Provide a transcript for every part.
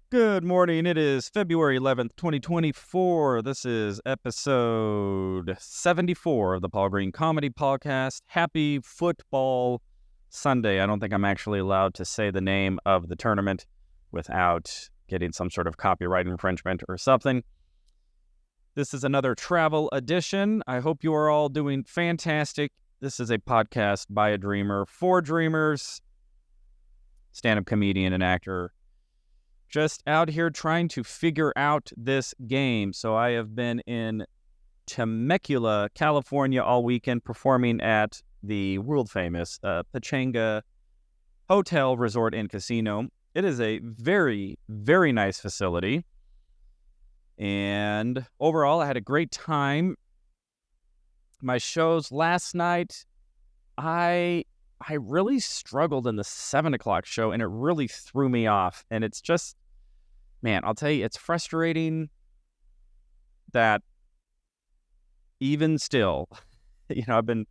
Good morning. It is February 11th, 2024. This is episode 74 of the Paul Green Comedy PaulCast. Happy Football Sunday. I don't think I'm actually allowed to say the name of the tournament without getting some sort of copyright infringement or something. This is another travel edition. I hope you are all doing fantastic. This is a podcast by a dreamer for dreamers, stand-up comedian and actor, just out here trying to figure out this game. So I have been in Temecula, California all weekend performing at the world-famous Pechanga Hotel, Resort, and Casino. It is a very, very nice facility. And overall, I had a great time. My shows last night, I really struggled in the 7 o'clock show, and it really threw me off. And it's just, man, I'll tell you, it's frustrating that even still, I've been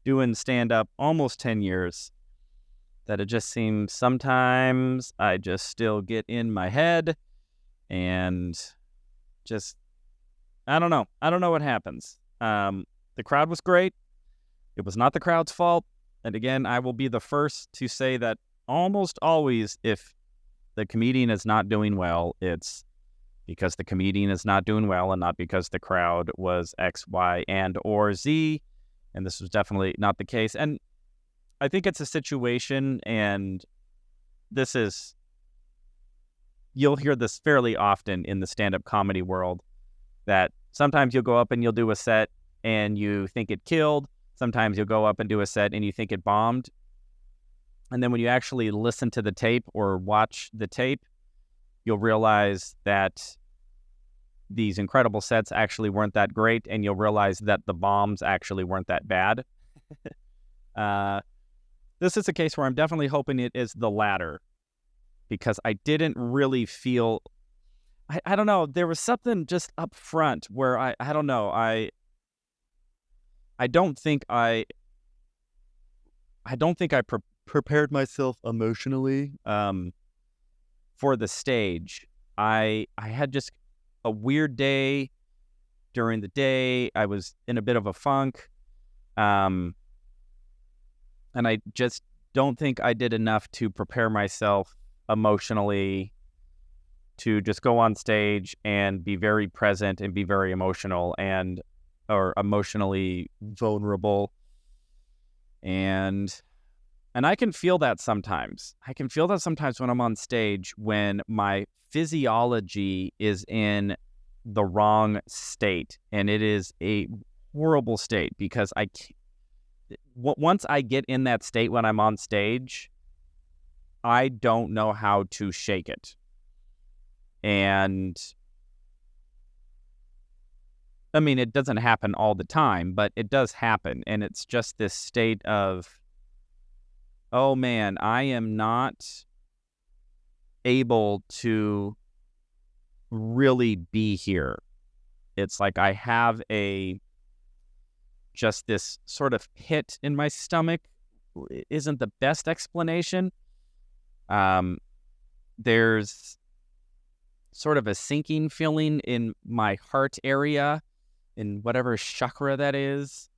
doing stand-up almost 10 years, that it just seems sometimes I just still get in my head and just, I don't know. I don't know what happens. The crowd was great. It was not the crowd's fault. And again, I will be the first to say that almost always, if the comedian is not doing well, it's because the comedian is not doing well and not because the crowd was X, Y, and or Z. And this was definitely not the case. And I think it's a situation, and you'll hear this fairly often in the stand-up comedy world, that sometimes you'll go up and you'll do a set and you think it killed. Sometimes you'll go up and do a set and you think it bombed. And then when you actually listen to the tape or watch the tape, you'll realize that these incredible sets actually weren't that great, and you'll realize that the bombs actually weren't that bad. This is a case where I'm definitely hoping it is the latter, because I didn't really feel... I don't know. There was something just up front where I don't know. I don't think I prepared myself emotionally for the stage. I had just a weird day during the day. I was in a bit of a funk, and I just don't think I did enough to prepare myself emotionally to just go on stage and be very present and be very emotional or emotionally vulnerable. And I can feel that sometimes. I can feel that sometimes when I'm on stage, when my physiology is in the wrong state. And it is a horrible state, because once I get in that state when I'm on stage, I don't know how to shake it. And I mean, it doesn't happen all the time, but it does happen. And it's just this state of, oh man, I am not able to really be here. It's like I have just this sort of pit in my stomach. Isn't the best explanation. There's sort of a sinking feeling in my heart area, in whatever chakra that is.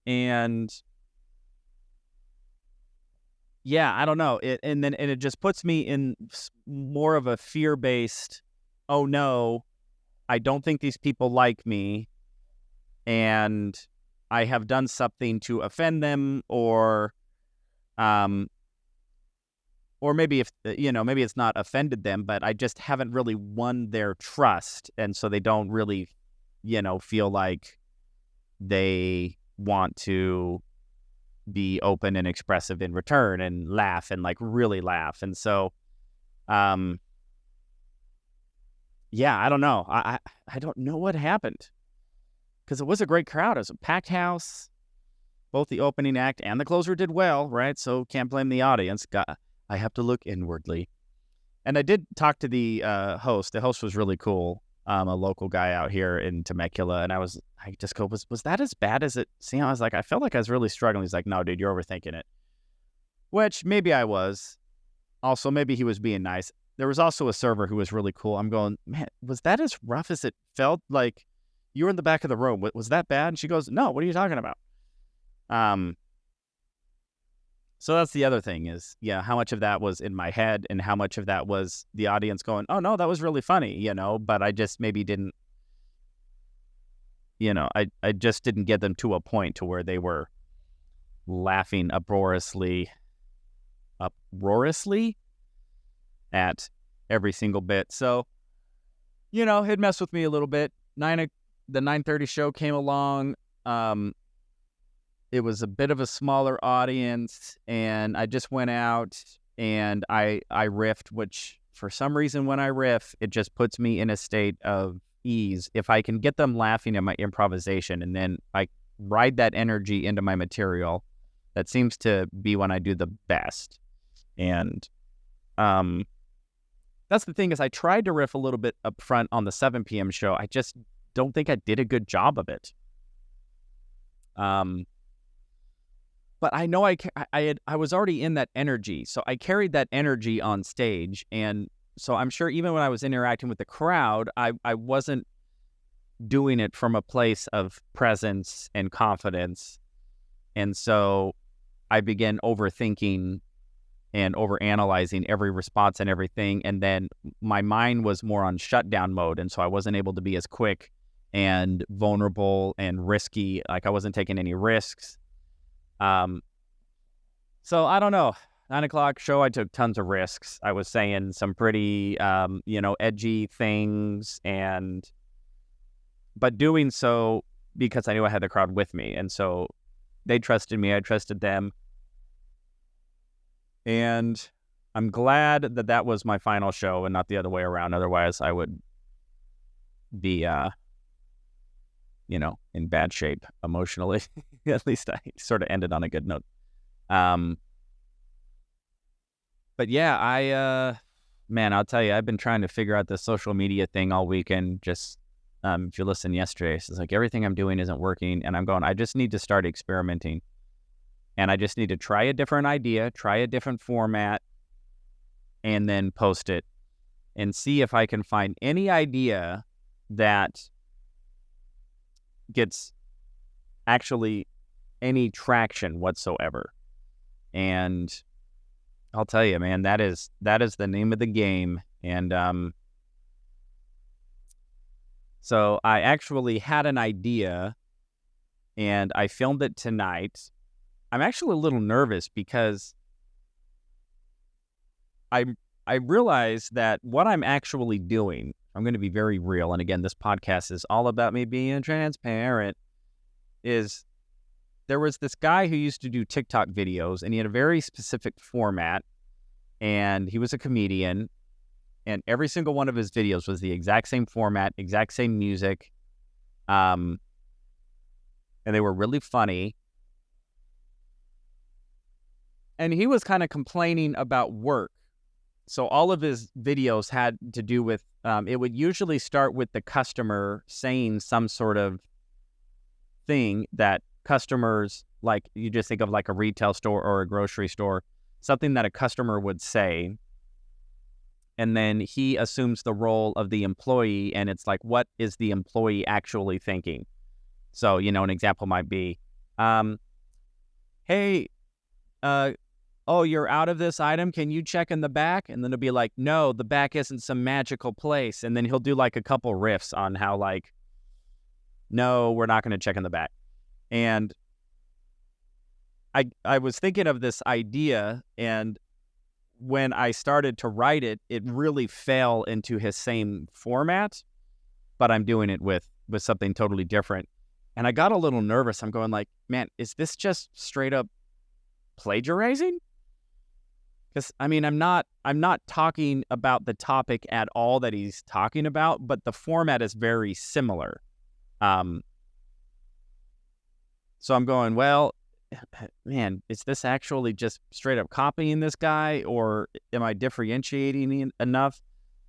And yeah, I don't know. And it just puts me in more of a fear-based, oh no, I don't think these people like me, and I have done something to offend them, or maybe maybe it's not offended them, but I just haven't really won their trust. And so they don't really, feel like they want to be open and expressive in return and laugh and really laugh. And so, yeah, I don't know. I don't know what happened, because it was a great crowd. It was a packed house. Both the opening act and the closer did well, right? So can't blame the audience. I have to look inwardly. And I did talk to the host. The host was really cool, a local guy out here in Temecula. And I just go, was that as bad as it seemed? I was like, I felt like I was really struggling. He's like, no, dude, you're overthinking it. Which maybe I was. Also, maybe he was being nice. there was also a server who was really cool. I'm going, man, was that as rough as it felt? Like, you were in the back of the room. Was that bad? And she goes, no, what are you talking about? So that's the other thing is, how much of that was in my head and how much of that was the audience going, oh, no, that was really funny, but I just maybe didn't, I just didn't get them to a point to where they were laughing uproariously at every single bit. So, it messed with me a little bit. The 9:30 show came along. It was a bit of a smaller audience, and I just went out and I riffed, which for some reason when I riff, it just puts me in a state of ease. If I can get them laughing at my improvisation and then I ride that energy into my material, that seems to be when I do the best. And that's the thing is I tried to riff a little bit up front on the 7 p.m. show. I just don't think I did a good job of it. But I know I was already in that energy, so I carried that energy on stage, and so I'm sure even when I was interacting with the crowd, I wasn't doing it from a place of presence and confidence, and so I began overthinking and overanalyzing every response and everything, and then my mind was more on shutdown mode, and so I wasn't able to be as quick and vulnerable and risky, like I wasn't taking any risks. So I don't know. 9 o'clock show, I took tons of risks. I was saying some pretty, edgy things, but doing so because I knew I had the crowd with me. And so they trusted me. I trusted them. And I'm glad that was my final show and not the other way around. Otherwise, I would be, in bad shape emotionally. At least I sort of ended on a good note. But yeah, I'll tell you, I've been trying to figure out this social media thing all weekend. Just, if you listened yesterday, it's like everything I'm doing isn't working. And I'm going, I just need to start experimenting. And I just need to try a different idea, try a different format, and then post it and see if I can find any idea that gets actually any traction whatsoever. And I'll tell you, man, that is the name of the game. And so I actually had an idea and I filmed it tonight. I'm actually a little nervous because I realize that what I'm actually doing, I'm going to be very real. And again, this podcast is all about me being transparent, is there was this guy who used to do TikTok videos and he had a very specific format and he was a comedian and every single one of his videos was the exact same format, exact same music. And they were really funny. And he was kind of complaining about work. So all of his videos had to do with, it would usually start with the customer saying some sort of thing that customers, like you just think of like a retail store or a grocery store, something that a customer would say. And then he assumes the role of the employee and it's like, what is the employee actually thinking? So, an example might be, hey, oh, you're out of this item. Can you check in the back? And then it'll be like, no, the back isn't some magical place. And then he'll do like a couple riffs on how like, no, we're not going to check in the back. And I was thinking of this idea, and when I started to write it, it really fell into his same format, but I'm doing it with something totally different. And I got a little nervous. I'm going like, man, is this just straight up plagiarizing? Because I'm not talking about the topic at all that he's talking about, but the format is very similar. So I'm going, well, man, is this actually just straight up copying this guy, or am I differentiating enough?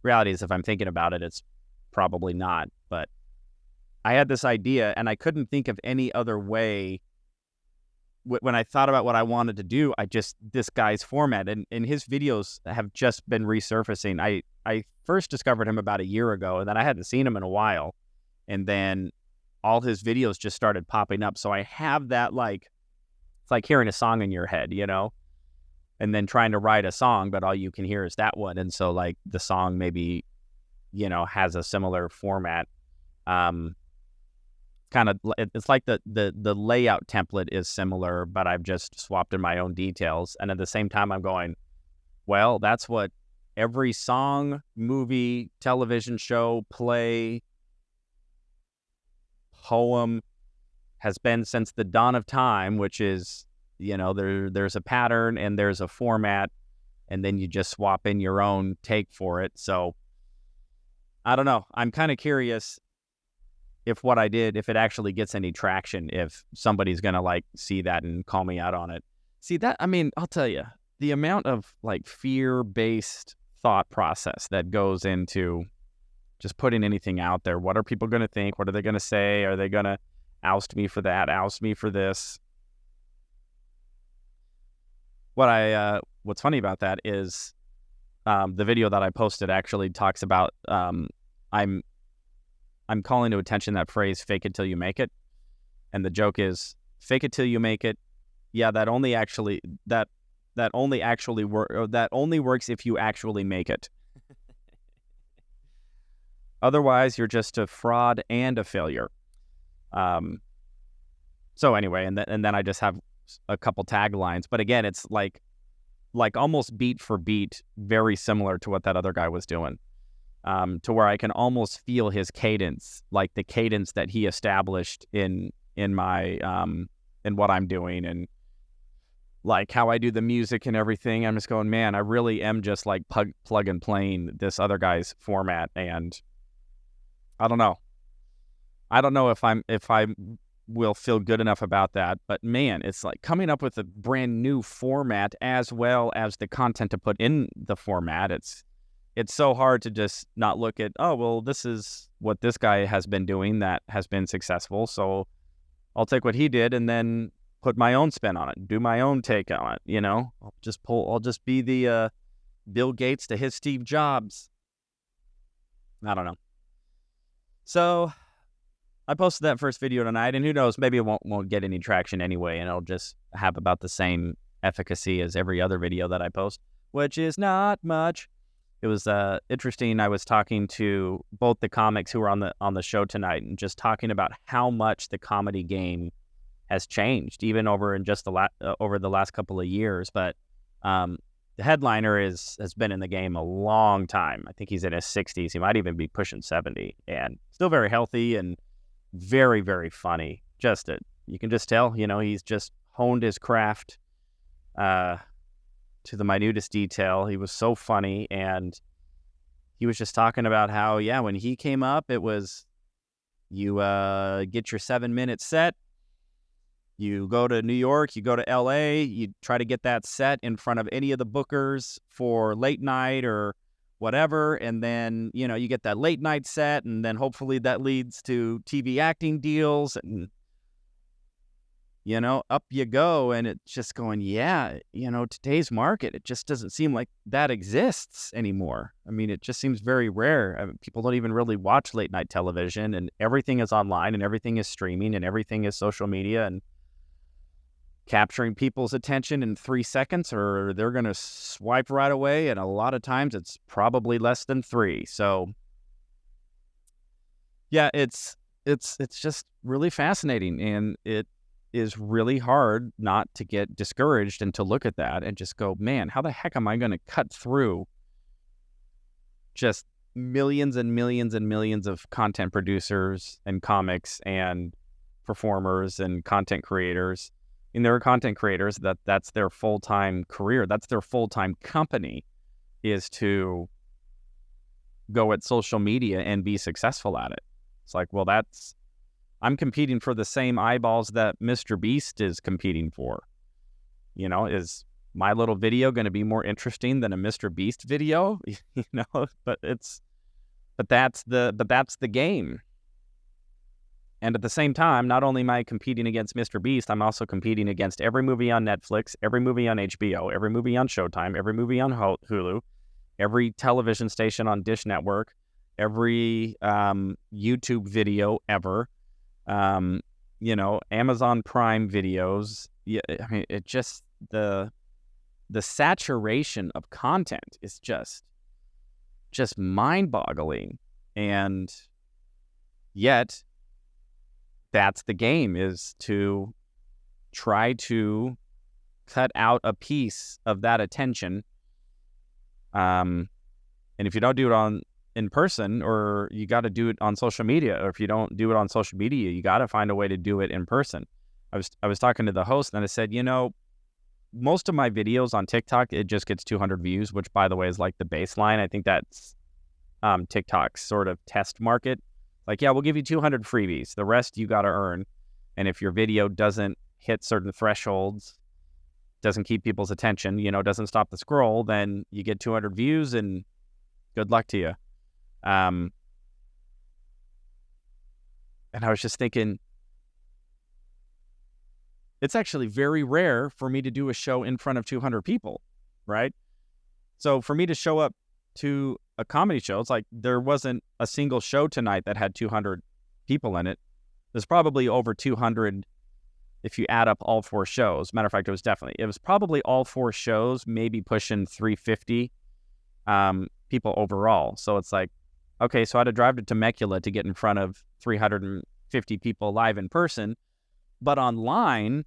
Reality is, if I'm thinking about it, it's probably not. But I had this idea, and I couldn't think of any other way when I thought about what I wanted to do, this guy's format and his videos have just been resurfacing. I first discovered him about a year ago, and then I hadn't seen him in a while. And then all his videos just started popping up. So I have that, like, it's like hearing a song in your head, and then trying to write a song, but all you can hear is that one. And so, like, the song maybe, has a similar format. Kind of, it's like the layout template is similar, but I've just swapped in my own details. And at the same time, I'm going, well, that's what every song, movie, television show, play, poem has been since the dawn of time, which is, there's a pattern and there's a format, and then you just swap in your own take for it. So I don't know. I'm kind of curious if what I did, if it actually gets any traction, if somebody's going to, like, see that and call me out on it. See that, I mean, I'll tell you, the amount of, like, fear-based thought process that goes into just putting anything out there. What are people going to think? What are they going to say? Are they going to oust me for that? Oust me for this? What's funny about that is the video that I posted actually talks about I'm calling to attention that phrase, fake it till you make it. And the joke is, fake it till you make it. Yeah, that only works if you actually make it. Otherwise, you're just a fraud and a failure. So anyway, and then I just have a couple taglines. But again, it's like almost beat for beat, very similar to what that other guy was doing. To where I can almost feel his cadence, like the cadence that he established in my in what I'm doing, and like how I do the music and everything. I'm just going, man, I really am just like plug and playing this other guy's format, and I don't know if I will feel good enough about that. But man, it's like coming up with a brand new format as well as the content to put in the format. It's so hard to just not look at, oh, well, this is what this guy has been doing that has been successful, so I'll take what he did and then put my own spin on it, do my own take on it, I'll just be the Bill Gates to his Steve Jobs. I don't know. So I posted that first video tonight, and who knows, maybe it won't get any traction anyway, and it'll just have about the same efficacy as every other video that I post, which is not much. It was interesting. I was talking to both the comics who were on the show tonight, and just talking about how much the comedy game has changed, even over the last couple of years. But the headliner has been in the game a long time. I think he's in his 60s. He might even be pushing 70, and still very healthy and very, very funny. You can just tell, he's just honed his craft to the minutest detail. He was so funny, and he was just talking about how, yeah, when he came up, it was you get your 7-minute set, you go to New York, you go to LA, you try to get that set in front of any of the bookers for late night or whatever, and then you get that late night set, and then hopefully that leads to TV acting deals, and up you go. And it's just going, yeah, today's market, it just doesn't seem like that exists anymore. I mean, it just seems very rare. People don't even really watch late night television, and everything is online, and everything is streaming, and everything is social media, and capturing people's attention in 3 seconds, or they're going to swipe right away. And a lot of times it's probably less than 3. So yeah, it's just really fascinating, and it is really hard not to get discouraged and to look at that and just go, man, how the heck am I going to cut through just millions and millions and millions of content producers and comics and performers and content creators? And there are content creators that's their full-time career. That's their full-time company, is to go at social media and be successful at it. It's like, well, I'm competing for the same eyeballs that Mr. Beast is competing for. Is my little video going to be more interesting than a Mr. Beast video? But that's the game. And at the same time, not only am I competing against Mr. Beast, I'm also competing against every movie on Netflix, every movie on HBO, every movie on Showtime, every movie on Hulu, every television station on Dish Network, every YouTube video ever, Amazon Prime videos. Yeah, I mean, it just, the saturation of content is just mind-boggling. And yet, that's the game, is to try to cut out a piece of that attention. And if you don't do it in person, or you got to do it on social media, or if you don't do it on social media, you got to find a way to do it in person. I was talking to the host, and I said, most of my videos on TikTok, it just gets 200 views, which, by the way, is like the baseline. I think that's TikTok's sort of test market. Like, yeah, we'll give you 200 freebies. The rest you got to earn. And if your video doesn't hit certain thresholds, doesn't keep people's attention, doesn't stop the scroll, then you get 200 views and good luck to you. And I was just thinking, it's actually very rare for me to do a show in front of 200 people, right? So for me to show up to a comedy show, it's like there wasn't a single show tonight that had 200 people in it. There's probably over 200 if you add up all 4 shows. Matter of fact, it was probably all 4 shows, maybe pushing 350 people overall. So it's like, okay, so I had to drive to Temecula to get in front of 350 people live in person. But online,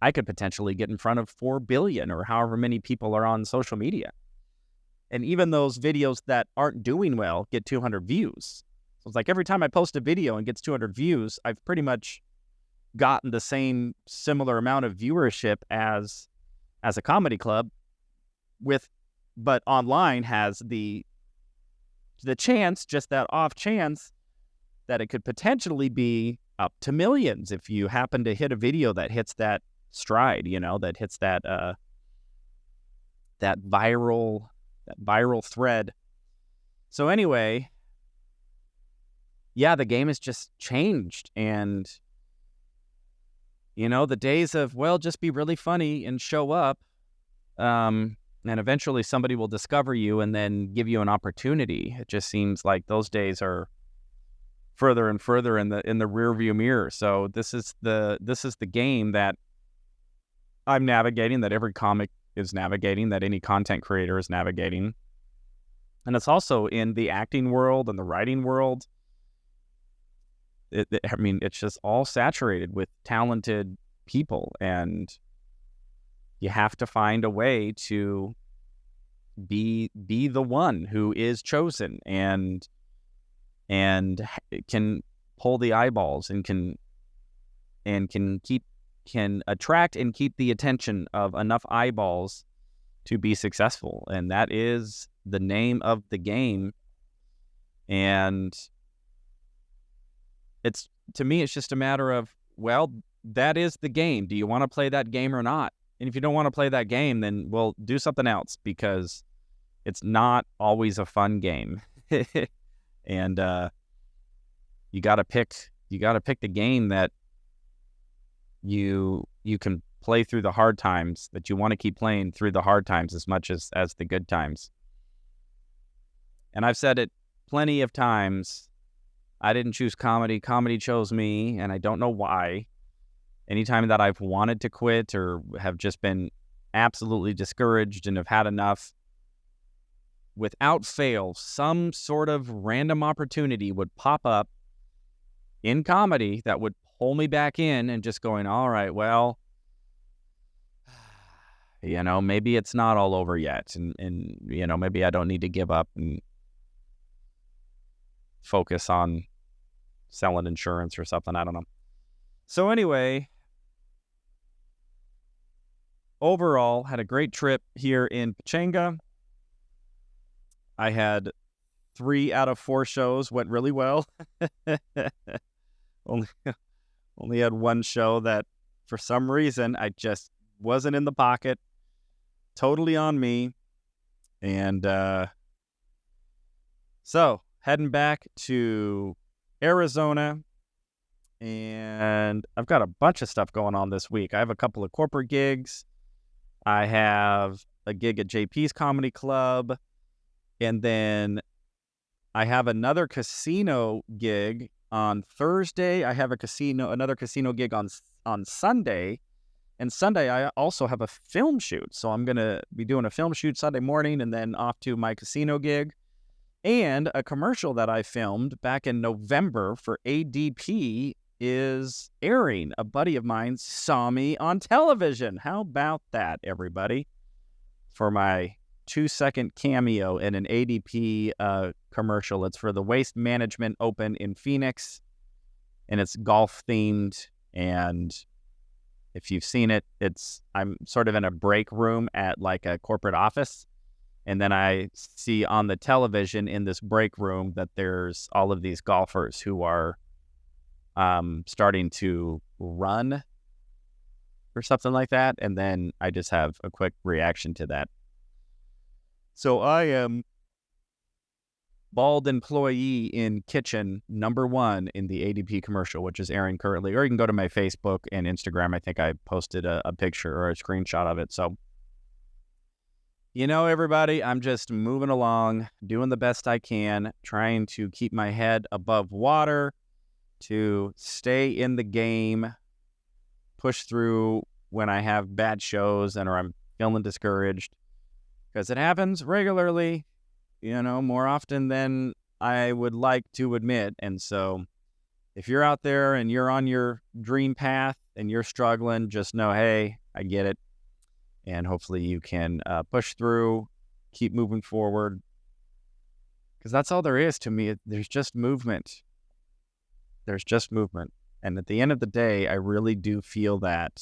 I could potentially get in front of 4 billion or however many people are on social media. And even those videos that aren't doing well get 200 views. So it's like every time I post a video and gets 200 views, I've pretty much gotten the same similar amount of viewership as a comedy club, but online has the chance, just that off chance, that it could potentially be up to millions if you happen to hit a video that hits that stride, that hits that viral thread. So anyway, yeah, the game has just changed. And, the days of, well, just be really funny and show up, and eventually somebody will discover you and then give you an opportunity. It just seems like those days are further and further in the rearview mirror. So this is the game that I'm navigating, that every comic is navigating, that any content creator is navigating. And it's also in the acting world and the writing world. It's just all saturated with talented people, and you have to find a way to be the one who is chosen and can pull the eyeballs and can attract and keep the attention of enough eyeballs to be successful. And that is the name of the game. And to me, it's just a matter of, well, that is the game. Do you want to play that game or not? And if you don't want to play that game, then we'll do something else, because it's not always a fun game. And you got to pick the game that you can play through the hard times, that you want to keep playing through the hard times as much as the good times. And I've said it plenty of times, I didn't choose comedy. Comedy chose me, and I don't know why. Anytime that I've wanted to quit or have just been absolutely discouraged and have had enough, without fail, some sort of random opportunity would pop up in comedy that would pull me back in, and just going, all right, well, maybe it's not all over yet. And maybe I don't need to give up and focus on selling insurance or something. I don't know. So anyway, overall, had a great trip here in Pechanga. I had 3 out of 4 shows went really well. Only had 1 show that, for some reason, I just wasn't in the pocket. Totally on me. And so heading back to Arizona, and I've got a bunch of stuff going on this week. I have a couple of corporate gigs. I have a gig at JP's Comedy Club, and then I have another casino gig on Thursday. I have another casino gig on Sunday. And Sunday, I also have a film shoot. So I'm going to be doing a film shoot Sunday morning and then off to my casino gig. And a commercial that I filmed back in November for ADP is airing. A buddy of mine saw me on television. How about that, everybody? For my 2-second cameo in an ADP commercial. It's for the Waste Management Open in Phoenix, and it's golf themed. And if you've seen it, I'm sort of in a break room at like a corporate office, and then I see on the television in this break room that there's all of these golfers who are starting to run or something like that, and then I just have a quick reaction to that. So I am bald employee in kitchen number 1 in the ADP commercial, which is airing currently. Or you can go to my Facebook and Instagram. I think I posted a picture or a screenshot of it. So, everybody, I'm just moving along, doing the best I can, trying to keep my head above water, to stay in the game, push through when I have bad shows or I'm feeling discouraged, because it happens regularly. More often than I would like to admit. And so if you're out there and you're on your dream path and you're struggling, just know, hey, I get it. And hopefully you can push through, keep moving forward. Because that's all there is to me. There's just movement. There's just movement. And at the end of the day, I really do feel that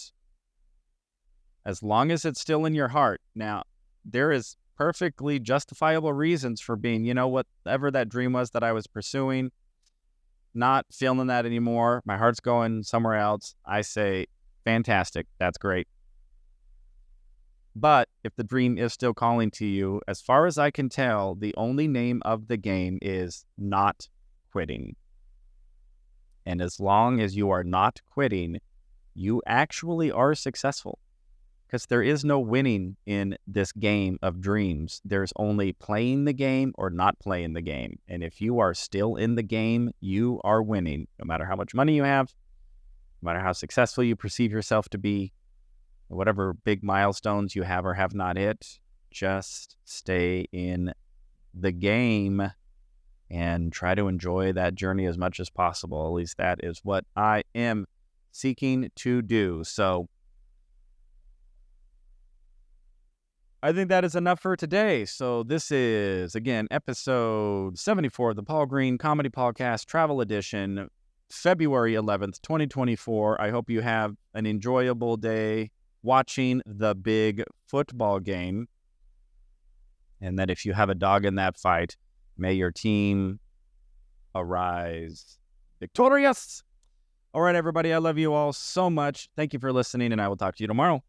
as long as it's still in your heart. Now, there is perfectly justifiable reasons for being, whatever that dream was that I was pursuing, not feeling that anymore. My heart's going somewhere else. I say, fantastic. That's great. But if the dream is still calling to you, as far as I can tell, the only name of the game is not quitting. And as long as you are not quitting, you actually are successful. Because there is no winning in this game of dreams. There's only playing the game or not playing the game. And if you are still in the game, you are winning. No matter how much money you have, no matter how successful you perceive yourself to be, whatever big milestones you have or have not hit, just stay in the game and try to enjoy that journey as much as possible. At least that is what I am seeking to do. So I think that is enough for today. So this is, again, episode 74 of the Paul Green Comedy PaulCast Travel Edition, February 11th, 2024. I hope you have an enjoyable day watching the big football game. And that if you have a dog in that fight, may your team arise victorious. All right, everybody, I love you all so much. Thank you for listening, and I will talk to you tomorrow.